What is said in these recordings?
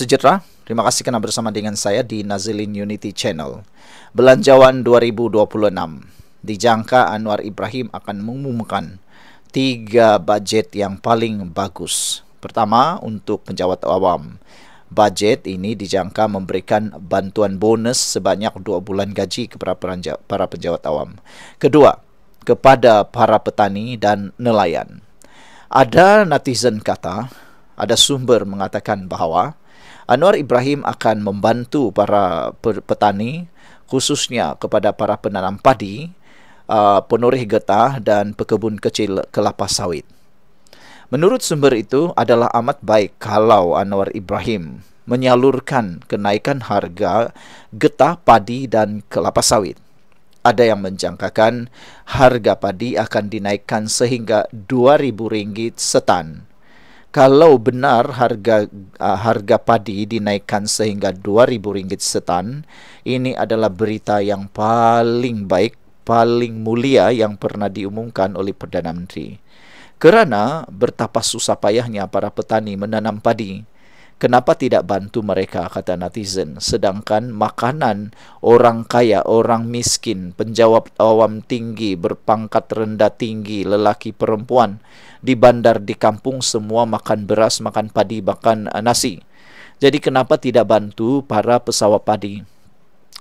sejahtera, terima kasih kerana bersama dengan saya di Nazilin Unity Channel. Belanjawan 2026, dijangka Anwar Ibrahim akan mengumumkan 3 bajet yang paling bagus. Pertama, untuk penjawat awam. Bajet ini dijangka memberikan bantuan bonus sebanyak 2 bulan gaji kepada para penjawat awam. Kedua, kepada para petani dan nelayan. Ada netizen kata, ada sumber mengatakan bahawa Anwar Ibrahim akan membantu para petani, khususnya kepada para penanam padi, penoreh getah dan pekebun kecil kelapa sawit. Menurut sumber itu adalah amat baik kalau Anwar Ibrahim menyalurkan kenaikan harga getah, padi dan kelapa sawit. Ada yang menjangkakan harga padi akan dinaikkan sehingga RM2.000 setan. Kalau benar harga padi dinaikkan sehingga RM2.000 setan, ini adalah berita yang paling baik, paling mulia yang pernah diumumkan oleh Perdana Menteri. Kerana betapa susah payahnya para petani menanam padi. Kenapa tidak bantu mereka, kata netizen, sedangkan makanan orang kaya, orang miskin, penjawat awam tinggi, berpangkat rendah tinggi, lelaki perempuan, di bandar, di kampung semua makan beras, makan padi, makan nasi. Jadi kenapa tidak bantu para pesawat padi?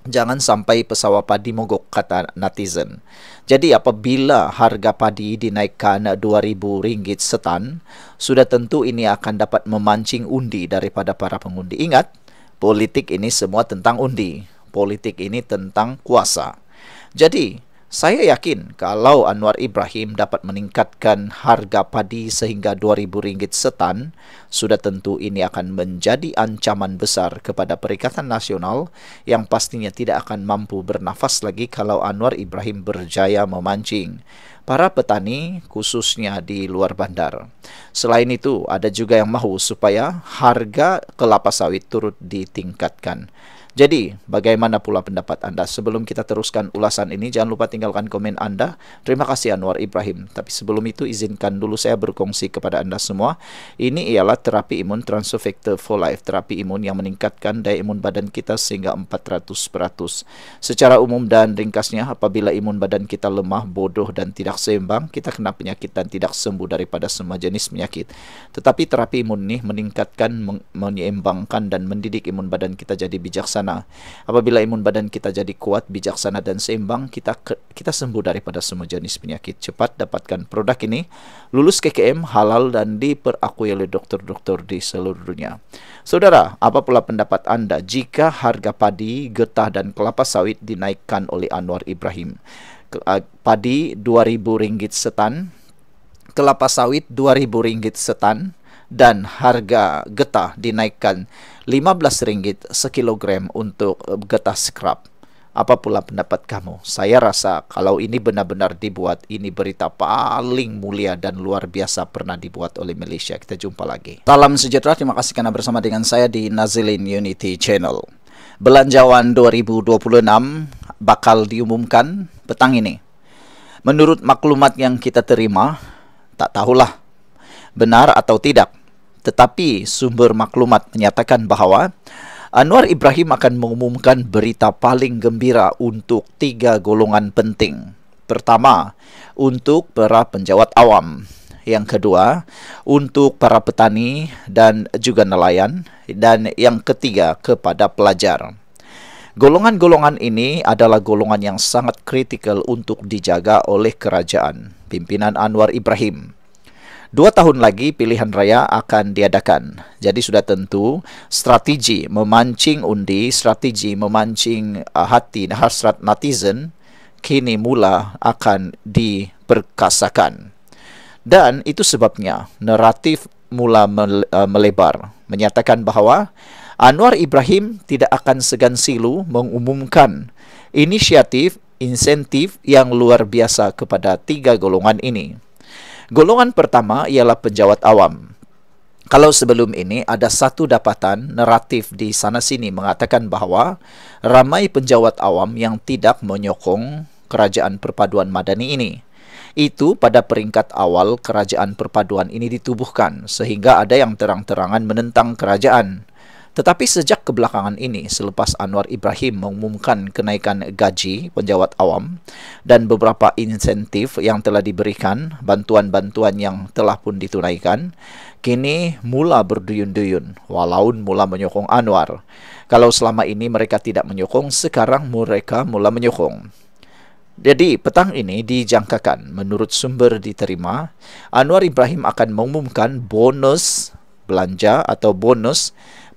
Jangan sampai pesawat padi mogok, kata netizen. Jadi apabila harga padi dinaikkan RM2.000 setan, sudah tentu ini akan dapat memancing undi daripada para pengundi. Ingat, politik ini semua tentang undi. Politik ini tentang kuasa. Jadi, saya yakin kalau Anwar Ibrahim dapat meningkatkan harga padi sehingga RM2.000 setan, sudah tentu ini akan menjadi ancaman besar kepada Perikatan Nasional yang pastinya tidak akan mampu bernafas lagi kalau Anwar Ibrahim berjaya memancing para petani khususnya di luar bandar. Selain itu, ada juga yang mahu supaya harga kelapa sawit turut ditingkatkan. Jadi, bagaimana pula pendapat anda? Sebelum kita teruskan ulasan ini, jangan lupa tinggalkan komen anda. Terima kasih Anwar Ibrahim. Tapi sebelum itu, izinkan dulu saya berkongsi kepada anda semua. Ini ialah terapi imun Transfer Factor for Life. Terapi imun yang meningkatkan daya imun badan kita sehingga 400%. Secara umum dan ringkasnya, apabila imun badan kita lemah, bodoh dan tidak seimbang, kita kena penyakit dan tidak sembuh daripada semua jenis penyakit. Tetapi terapi imun ini meningkatkan, menyeimbangkan dan mendidik imun badan kita jadi bijaksana. Apabila imun badan kita jadi kuat, bijaksana dan seimbang, kita sembuh daripada semua jenis penyakit. Cepat dapatkan produk ini, lulus KKM, halal dan diperakui oleh doktor-doktor di seluruh dunia. Saudara, apa pula pendapat anda jika harga padi, getah dan kelapa sawit dinaikkan oleh Anwar Ibrahim? Padi RM2.000 setan, kelapa sawit RM2.000 setan, dan harga getah dinaikkan RM15 sekilogram untuk getah scrap. Apa pula pendapat kamu? Saya rasa kalau ini benar-benar dibuat, ini berita paling mulia dan luar biasa pernah dibuat oleh Malaysia. Kita jumpa lagi. Salam sejahtera, terima kasih kerana bersama dengan saya di Nazilin Unity Channel. Belanjawan 2026 bakal diumumkan petang ini. Menurut maklumat yang kita terima, tak tahulah benar atau tidak. Tetapi sumber maklumat menyatakan bahawa Anwar Ibrahim akan mengumumkan berita paling gembira untuk 3 golongan penting. Pertama, untuk para penjawat awam. Yang kedua, untuk para petani dan juga nelayan. Dan yang ketiga, kepada pelajar. Golongan-golongan ini adalah golongan yang sangat kritikal untuk dijaga oleh kerajaan pimpinan Anwar Ibrahim. 2 tahun lagi pilihan raya akan diadakan. Jadi sudah tentu strategi memancing undi, strategi memancing hati hasrat netizen kini mula akan diperkasakan. Dan itu sebabnya naratif mula melebar, menyatakan bahawa Anwar Ibrahim tidak akan segan silu mengumumkan insentif yang luar biasa kepada 3 golongan ini. Golongan pertama ialah penjawat awam. Kalau sebelum ini ada satu dapatan naratif di sana-sini mengatakan bahawa ramai penjawat awam yang tidak menyokong kerajaan perpaduan madani ini. Itu pada peringkat awal kerajaan perpaduan ini ditubuhkan, sehingga ada yang terang-terangan menentang kerajaan. Tetapi sejak kebelakangan ini, selepas Anwar Ibrahim mengumumkan kenaikan gaji penjawat awam dan beberapa insentif yang telah diberikan, bantuan-bantuan yang telah pun ditunaikan, kini mula berduyun-duyun, walaupun mula menyokong Anwar. Kalau selama ini mereka tidak menyokong, sekarang mereka mula menyokong. Jadi, petang ini dijangkakan, menurut sumber diterima, Anwar Ibrahim akan mengumumkan bonus belanja atau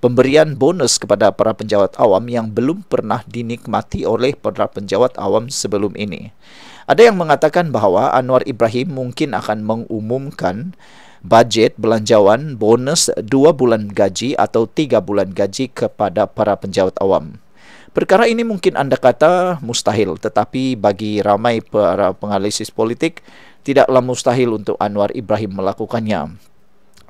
pemberian bonus kepada para penjawat awam yang belum pernah dinikmati oleh para penjawat awam sebelum ini. Ada yang mengatakan bahawa Anwar Ibrahim mungkin akan mengumumkan bajet belanjawan bonus 2 bulan gaji atau 3 bulan gaji kepada para penjawat awam. Perkara ini mungkin anda kata mustahil, tetapi bagi ramai para penganalisis politik, tidaklah mustahil untuk Anwar Ibrahim melakukannya.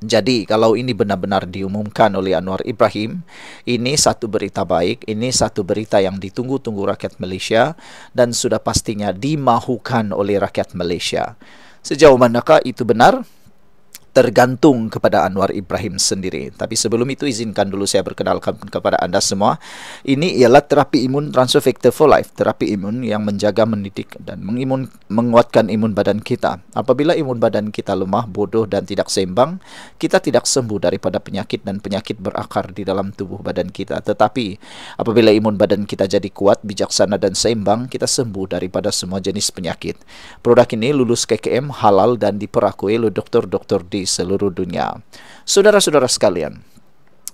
Jadi, kalau ini benar-benar diumumkan oleh Anwar Ibrahim, ini satu berita baik, ini satu berita yang ditunggu-tunggu rakyat Malaysia dan sudah pastinya dimahukan oleh rakyat Malaysia. Sejauh manakah itu benar? Tergantung kepada Anwar Ibrahim sendiri. Tapi sebelum itu, izinkan dulu saya perkenalkan kepada anda semua. Ini ialah terapi imun Transfer Factor for Life. Terapi imun yang menjaga, mendidik dan menguatkan imun badan kita. Apabila imun badan kita lemah, bodoh dan tidak seimbang, kita tidak sembuh daripada penyakit dan penyakit berakar di dalam tubuh badan kita. Tetapi apabila imun badan kita jadi kuat, bijaksana dan seimbang, kita sembuh daripada semua jenis penyakit. Produk ini lulus KKM, halal dan diperakui oleh doktor-doktor di seluruh dunia. Saudara-saudara sekalian,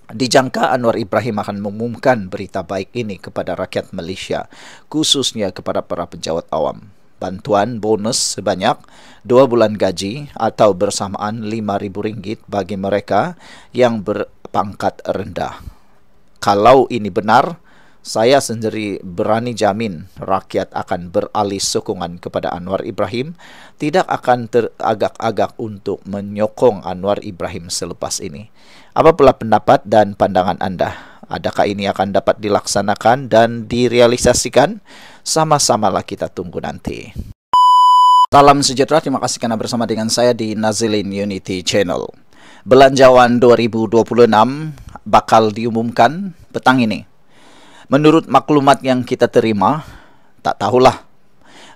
dijangka Anwar Ibrahim akan mengumumkan berita baik ini kepada rakyat Malaysia, khususnya kepada para penjawat awam. Bantuan bonus sebanyak 2 bulan gaji atau bersamaan RM5,000 bagi mereka yang berpangkat rendah. Kalau ini benar, saya sendiri berani jamin rakyat akan beralih sokongan kepada Anwar Ibrahim, tidak akan teragak-agak untuk menyokong Anwar Ibrahim selepas ini. Apa pula pendapat dan pandangan anda? Adakah ini akan dapat dilaksanakan dan direalisasikan? Sama-samalah kita tunggu nanti. Salam sejahtera, terima kasih kerana bersama dengan saya di Nazilin Unity Channel. Belanjawan 2026 bakal diumumkan petang ini. Menurut maklumat yang kita terima, tak tahulah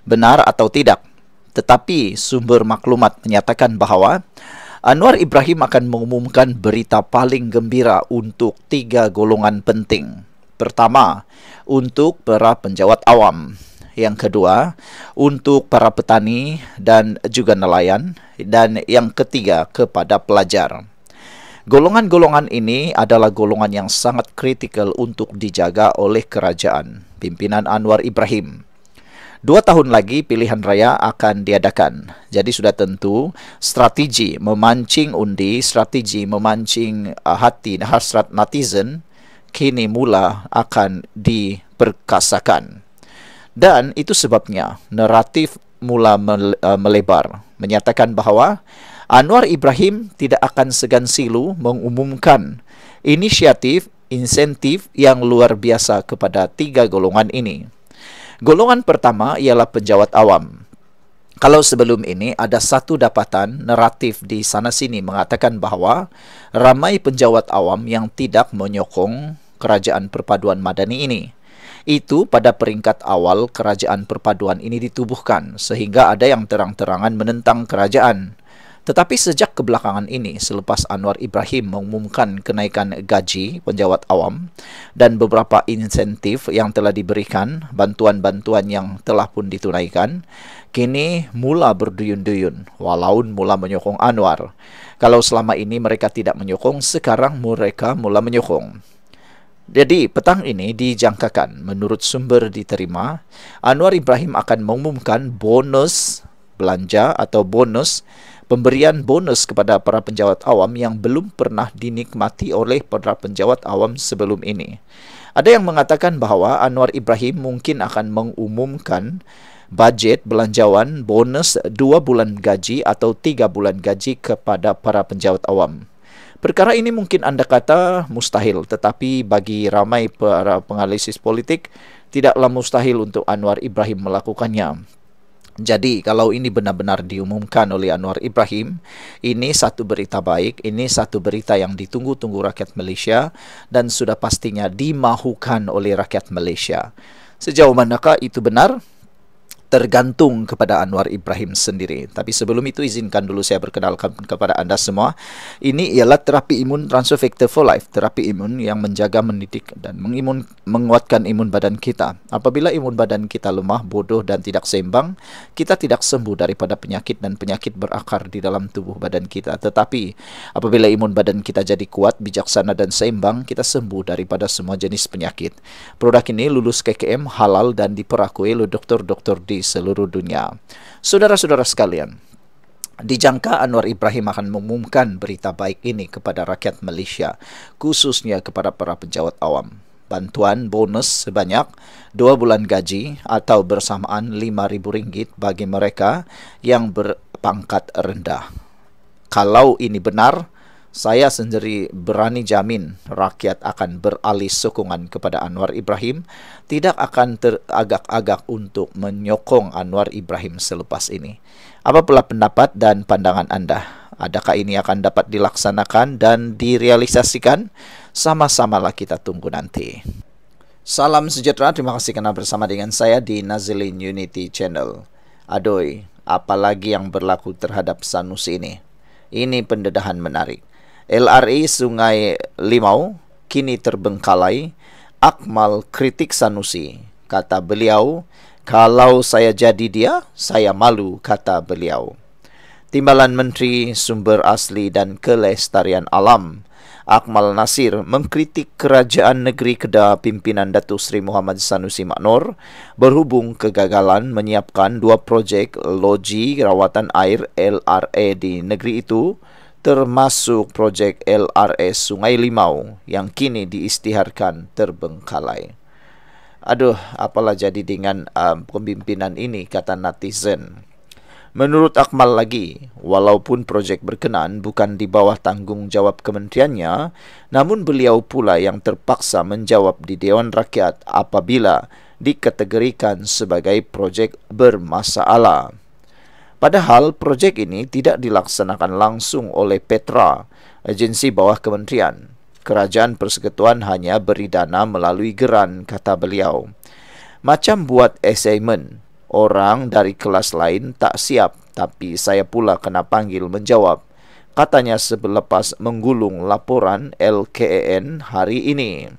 benar atau tidak. Tetapi sumber maklumat menyatakan bahawa Anwar Ibrahim akan mengumumkan berita paling gembira untuk 3 golongan penting. Pertama, untuk para penjawat awam. Yang kedua, untuk para petani dan juga nelayan. Dan yang ketiga, kepada pelajar. Golongan-golongan ini adalah golongan yang sangat kritikal untuk dijaga oleh kerajaan pimpinan Anwar Ibrahim. 2 tahun lagi pilihan raya akan diadakan. Jadi sudah tentu strategi memancing undi, strategi memancing hati hasrat netizen kini mula akan diperkasakan. Dan itu sebabnya naratif mula melebar, menyatakan bahawa Anwar Ibrahim tidak akan segan silu mengumumkan inisiatif, insentif yang luar biasa kepada 3 golongan ini. Golongan pertama ialah penjawat awam. Kalau sebelum ini ada satu dapatan naratif di sana-sini mengatakan bahawa ramai penjawat awam yang tidak menyokong kerajaan perpaduan madani ini. Itu pada peringkat awal kerajaan perpaduan ini ditubuhkan, sehingga ada yang terang-terangan menentang kerajaan. Tetapi sejak kebelakangan ini, selepas Anwar Ibrahim mengumumkan kenaikan gaji penjawat awam dan beberapa insentif yang telah diberikan, bantuan-bantuan yang telah pun ditunaikan, kini mula berduyun-duyun, walaupun mula menyokong Anwar. Kalau selama ini mereka tidak menyokong, sekarang mereka mula menyokong. Jadi, petang ini dijangkakan, menurut sumber diterima, Anwar Ibrahim akan mengumumkan bonus belanja atau pemberian bonus kepada para penjawat awam yang belum pernah dinikmati oleh para penjawat awam sebelum ini. Ada yang mengatakan bahawa Anwar Ibrahim mungkin akan mengumumkan bajet belanjawan bonus 2 bulan gaji atau 3 bulan gaji kepada para penjawat awam. Perkara ini mungkin anda kata mustahil, tetapi bagi ramai para penganalisis politik, tidaklah mustahil untuk Anwar Ibrahim melakukannya. Jadi, kalau ini benar-benar diumumkan oleh Anwar Ibrahim, ini satu berita baik, ini satu berita yang ditunggu-tunggu rakyat Malaysia dan sudah pastinya dimahukan oleh rakyat Malaysia. Sejauh manakah itu benar? Tergantung kepada Anwar Ibrahim sendiri. Tapi sebelum itu, izinkan dulu saya berkenalkan kepada anda semua. Ini ialah terapi imun Transfer Factor for Life. Terapi imun yang menjaga, mendidik dan menguatkan imun badan kita. Apabila imun badan kita lemah, bodoh dan tidak seimbang, kita tidak sembuh daripada penyakit dan penyakit berakar di dalam tubuh badan kita. Tetapi apabila imun badan kita jadi kuat, bijaksana dan seimbang, kita sembuh daripada semua jenis penyakit. Produk ini lulus KKM, halal dan diperakui oleh doktor-doktor di seluruh dunia. Saudara-saudara sekalian, dijangka Anwar Ibrahim akan mengumumkan berita baik ini kepada rakyat Malaysia, khususnya kepada para pejabat awam. Bantuan bonus sebanyak 2 bulan gaji atau bersamaan RM5,000 bagi mereka yang berpangkat rendah. Kalau ini benar, saya sendiri berani jamin rakyat akan beralih sokongan kepada Anwar Ibrahim, tidak akan teragak-agak untuk menyokong Anwar Ibrahim selepas ini. Apalah pendapat dan pandangan anda? Adakah ini akan dapat dilaksanakan dan direalisasikan? Sama-samalah kita tunggu nanti. Salam sejahtera, terima kasih kerana bersama dengan saya di Nazilin Unity Channel. Aduh, apalagi yang berlaku terhadap Sanusi ini? Ini pendedahan menarik. LRA Sungai Limau kini terbengkalai. Akmal kritik Sanusi. Kata beliau, kalau saya jadi dia, saya malu, kata beliau. Timbalan Menteri Sumber Asli dan Kelestarian Alam, Akmal Nasir, mengkritik Kerajaan Negeri Kedah pimpinan Datuk Seri Muhammad Sanusi Maknor berhubung kegagalan menyiapkan 2 projek loji rawatan air LRA di negeri itu, termasuk projek LRS Sungai Limau yang kini diisytiharkan terbengkalai. Aduh, apalah jadi dengan pemimpinan ini, kata netizen. Menurut Akmal lagi, walaupun projek berkenaan bukan di bawah tanggungjawab kementeriannya, namun beliau pula yang terpaksa menjawab di Dewan Rakyat apabila dikategorikan sebagai projek bermasalah. Padahal projek ini tidak dilaksanakan langsung oleh Petra, agensi bawah kementerian. Kerajaan Persekutuan hanya beri dana melalui geran, kata beliau. Macam buat assignment, orang dari kelas lain tak siap, tapi saya pula kena panggil menjawab, katanya selepas menggulung laporan LKAN hari ini.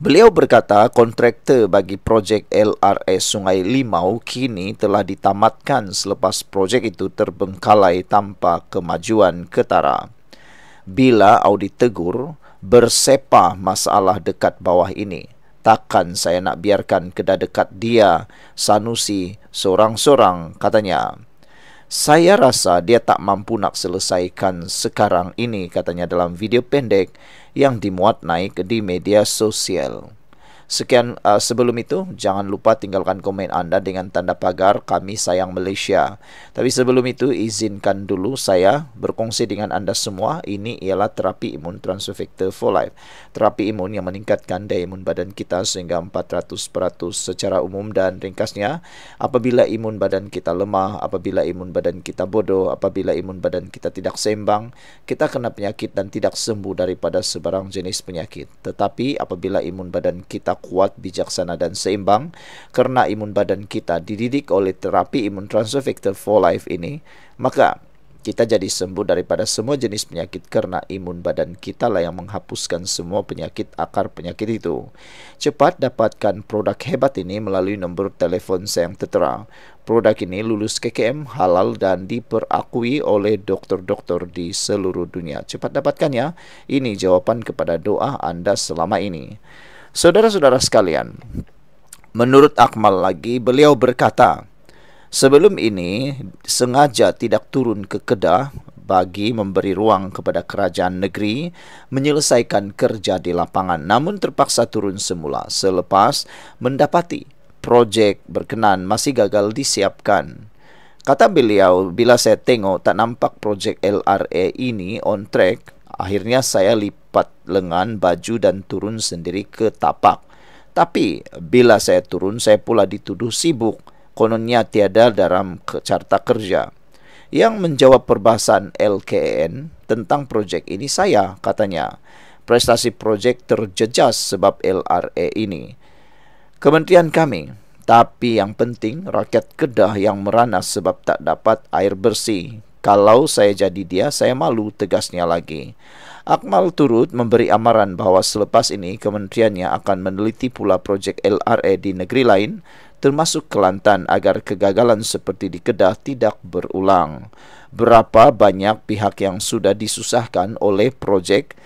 Beliau berkata kontraktor bagi projek LRS Sungai Limau kini telah ditamatkan selepas projek itu terbengkalai tanpa kemajuan ketara. Bila audit tegur, bersepa masalah dekat bawah ini. Takkan saya nak biarkan Kedah dekat dia, Sanusi, sorang-sorang, katanya. Saya rasa dia tak mampu nak selesaikan sekarang ini, katanya dalam video pendek yang dimuat naik di media sosial. Sekian sebelum itu, jangan lupa tinggalkan komen anda dengan tanda pagar kami sayang Malaysia. Tapi sebelum itu, izinkan dulu saya berkongsi dengan anda semua. Ini ialah terapi imun Transfer Factor for Life. Terapi imun yang meningkatkan daya imun badan kita sehingga 400% secara umum, dan ringkasnya, apabila imun badan kita lemah, apabila imun badan kita bodoh, apabila imun badan kita tidak seimbang, kita kena penyakit dan tidak sembuh daripada sebarang jenis penyakit. Tetapi apabila imun badan kita kuat, bijaksana dan seimbang, kerana imun badan kita dididik oleh terapi imun Transfer Factor for Life ini, maka kita jadi sembuh daripada semua jenis penyakit kerana imun badan kita lah yang menghapuskan semua penyakit akar penyakit itu. Cepat dapatkan produk hebat ini melalui nombor telefon saya yang tertera. Produk ini lulus KKM, halal dan diperakui oleh doktor-doktor di seluruh dunia. Cepat dapatkannya. Ini jawapan kepada doa anda selama ini. Saudara-saudara sekalian, menurut Akmal lagi, beliau berkata, sebelum ini sengaja tidak turun ke Kedah bagi memberi ruang kepada kerajaan negeri menyelesaikan kerja di lapangan, namun terpaksa turun semula selepas mendapati projek berkenaan masih gagal disiapkan. Kata beliau, bila saya tengok tak nampak projek LRA ini on track, akhirnya saya lipat lengan baju dan turun sendiri ke tapak. Tapi bila saya turun, saya pula dituduh sibuk, kononnya tiada dalam carta kerja. Yang menjawab perbahasan LKN tentang projek ini saya, katanya. Prestasi projek terjejas sebab LRA ini. Kementerian kami, tapi yang penting rakyat Kedah yang meranas sebab tak dapat air bersih. Kalau saya jadi dia, saya malu, tegasnya lagi. Akmal turut memberi amaran bahawa selepas ini kementeriannya akan meneliti pula projek LRA di negeri lain, termasuk Kelantan, agar kegagalan seperti di Kedah tidak berulang. Berapa banyak pihak yang sudah disusahkan oleh projek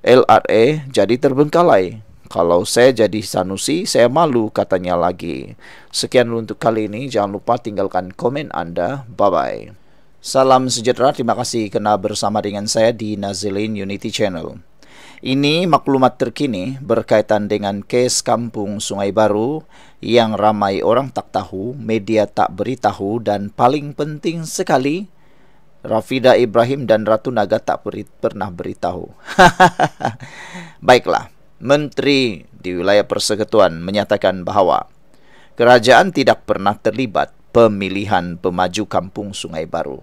LRA jadi terbengkalai. Kalau saya jadi Sanusi, saya malu, katanya lagi. Sekian dulu untuk kali ini. Jangan lupa tinggalkan komen Anda. Bye-bye. Salam sejahtera, terima kasih kena bersama dengan saya di Nazilin Unity Channel. Ini maklumat terkini berkaitan dengan kes kampung Sungai Baru yang ramai orang tak tahu, media tak beritahu, dan paling penting sekali, Rafida Ibrahim dan Ratu Naga tak pernah beritahu. Baiklah, Menteri di wilayah Persekutuan menyatakan bahawa kerajaan tidak pernah terlibat pemilihan pemaju kampung Sungai Baru.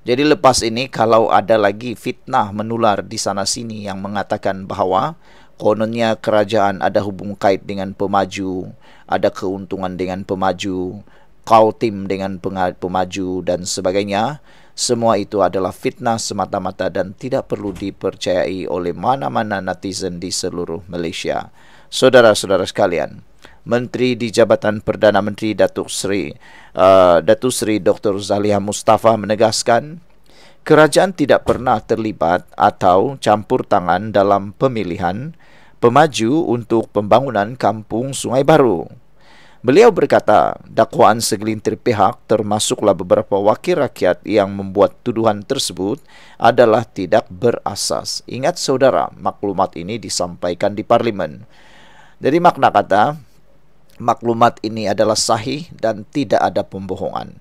Jadi lepas ini kalau ada lagi fitnah menular di sana-sini yang mengatakan bahawa kononnya kerajaan ada hubung kait dengan pemaju, ada keuntungan dengan pemaju, kau tim dengan pemaju dan sebagainya, semua itu adalah fitnah semata-mata dan tidak perlu dipercayai oleh mana-mana netizen di seluruh Malaysia. Saudara-saudara sekalian, Menteri di Jabatan Perdana Menteri Datuk Seri Dr. Zaliha Mustafa menegaskan kerajaan tidak pernah terlibat atau campur tangan dalam pemilihan pemaju untuk pembangunan kampung Sungai Baru. Beliau berkata, dakwaan segelintir pihak termasuklah beberapa wakil rakyat yang membuat tuduhan tersebut adalah tidak berasas. Ingat saudara, maklumat ini disampaikan di Parlimen. Jadi makna kata, maklumat ini adalah sahih dan tidak ada pembohongan.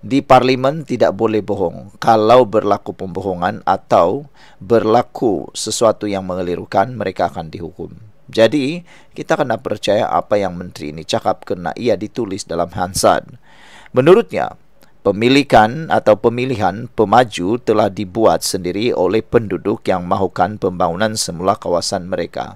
Di Parlimen tidak boleh bohong. Kalau berlaku pembohongan atau berlaku sesuatu yang mengelirukan, mereka akan dihukum. Jadi, kita kena percaya apa yang menteri ini cakap kerana ia ditulis dalam Hansard. Menurutnya, pemilikan atau pemilihan pemaju telah dibuat sendiri oleh penduduk yang mahukan pembangunan semula kawasan mereka.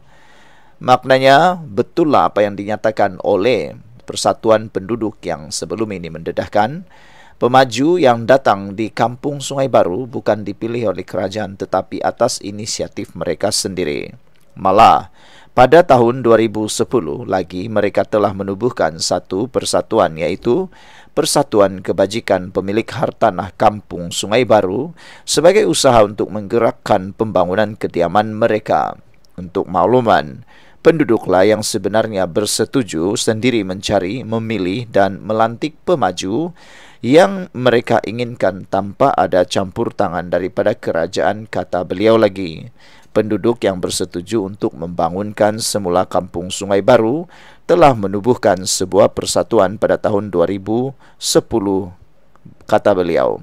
Maknanya, betullah apa yang dinyatakan oleh Persatuan Penduduk yang sebelum ini mendedahkan, pemaju yang datang di Kampung Sungai Baru bukan dipilih oleh kerajaan tetapi atas inisiatif mereka sendiri. Malah, pada tahun 2010 lagi mereka telah menubuhkan satu persatuan, iaitu Persatuan Kebajikan Pemilik Hartanah Kampung Sungai Baru sebagai usaha untuk menggerakkan pembangunan kediaman mereka. Untuk makluman, penduduklah yang sebenarnya bersetuju sendiri mencari, memilih dan melantik pemaju yang mereka inginkan tanpa ada campur tangan daripada kerajaan, kata beliau lagi. Penduduk yang bersetuju untuk membangunkan semula Kampung Sungai Baru telah menubuhkan sebuah persatuan pada tahun 2010, kata beliau.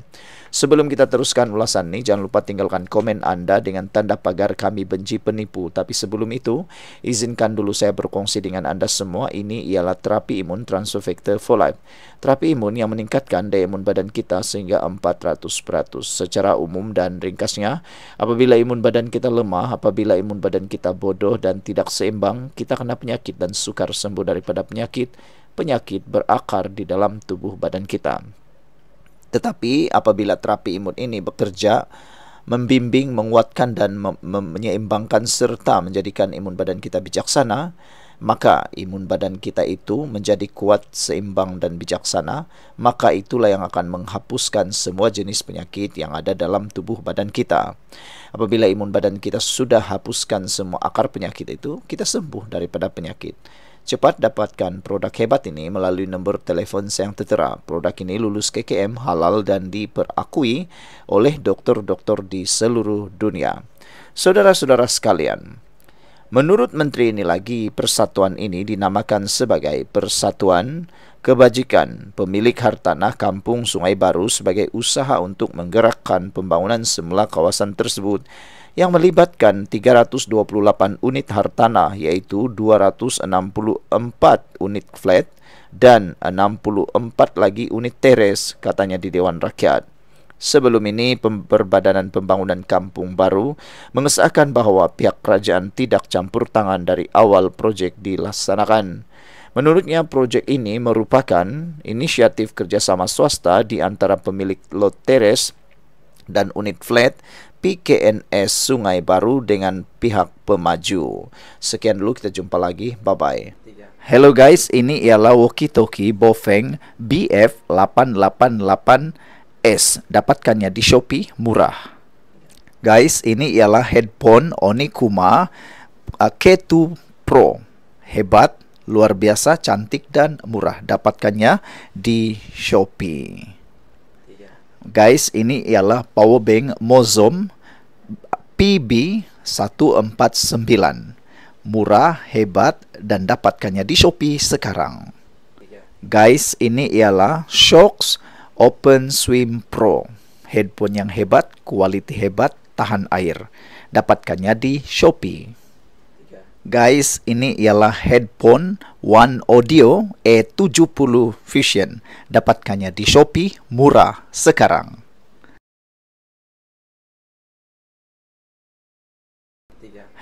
Sebelum kita teruskan ulasan ini, jangan lupa tinggalkan komen Anda dengan tanda pagar kami benci penipu. Tapi sebelum itu, izinkan dulu saya berkongsi dengan Anda semua. Ini ialah terapi imun Transfer Factor for Life. Terapi imun yang meningkatkan daya imun badan kita sehingga 400%. Secara umum dan ringkasnya, apabila imun badan kita lemah, apabila imun badan kita bodoh dan tidak seimbang, kita kena penyakit dan sukar sembuh daripada penyakit. Penyakit berakar di dalam tubuh badan kita. Tetapi apabila terapi imun ini bekerja, membimbing, menguatkan dan menyeimbangkan serta menjadikan imun badan kita bijaksana, maka imun badan kita itu menjadi kuat, seimbang dan bijaksana, maka itulah yang akan menghapuskan semua jenis penyakit yang ada dalam tubuh badan kita. Apabila imun badan kita sudah hapuskan semua akar penyakit itu, kita sembuh daripada penyakit. Cepat dapatkan produk hebat ini melalui nombor telefon yang tertera. Produk ini lulus KKM, halal dan diperakui oleh doktor-doktor di seluruh dunia. Saudara-saudara sekalian, menurut menteri ini lagi, persatuan ini dinamakan sebagai Persatuan Kebajikan Pemilik Hartanah Kampung Sungai Baru sebagai usaha untuk menggerakkan pembangunan semula kawasan tersebut yang melibatkan 328 unit hartanah, yaitu 264 unit flat dan 64 lagi unit teres, katanya di Dewan Rakyat. Sebelum ini, Perbadanan Pembangunan Kampung Baru mengesahkan bahawa pihak kerajaan tidak campur tangan dari awal projek dilaksanakan. Menurutnya, projek ini merupakan inisiatif kerjasama swasta di antara pemilik lot teres dan unit flat PKNS Sungai Baru dengan pihak pemaju. Sekian dulu, kita jumpa lagi. Bye-bye. Hello guys, ini ialah walkie-talkie Bofeng BF888S. Dapatkannya di Shopee, murah. Guys, ini ialah headphone Onikuma K2 Pro. Hebat, luar biasa, cantik dan murah. Dapatkannya di Shopee. Guys, ini ialah power bank Mozom PB149. Murah, hebat, dan dapatkannya di Shopee sekarang. Guys, ini ialah Shocks Open Swim Pro. Headphone yang hebat, kualiti hebat, tahan air. Dapatkannya di Shopee. Guys, ini ialah headphone One Audio E70 Fusion. Dapatkannya di Shopee, murah sekarang.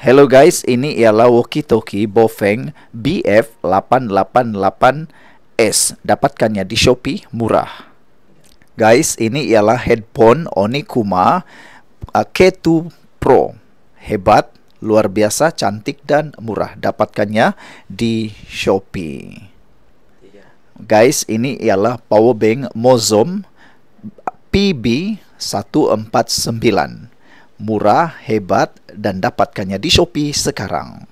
Hello guys, ini ialah walkie-talkie Bofeng BF888S. Dapatkannya di Shopee, murah. Guys, ini ialah headphone Onikuma K2 Pro. Hebat, luar biasa, cantik dan murah. Dapatkannya di Shopee. Guys, ini ialah power bank Mozom PB149. Murah, hebat, dan dapatkannya di Shopee sekarang.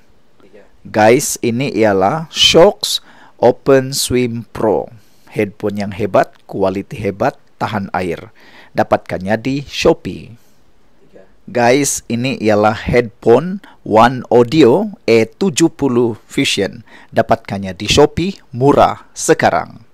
Guys, ini ialah Shocks Open Swim Pro. Headphone yang hebat, kualiti hebat, tahan air. Dapatkannya di Shopee. Guys, ini ialah headphone One Audio E70 Fusion. Dapatkannya di Shopee, murah sekarang.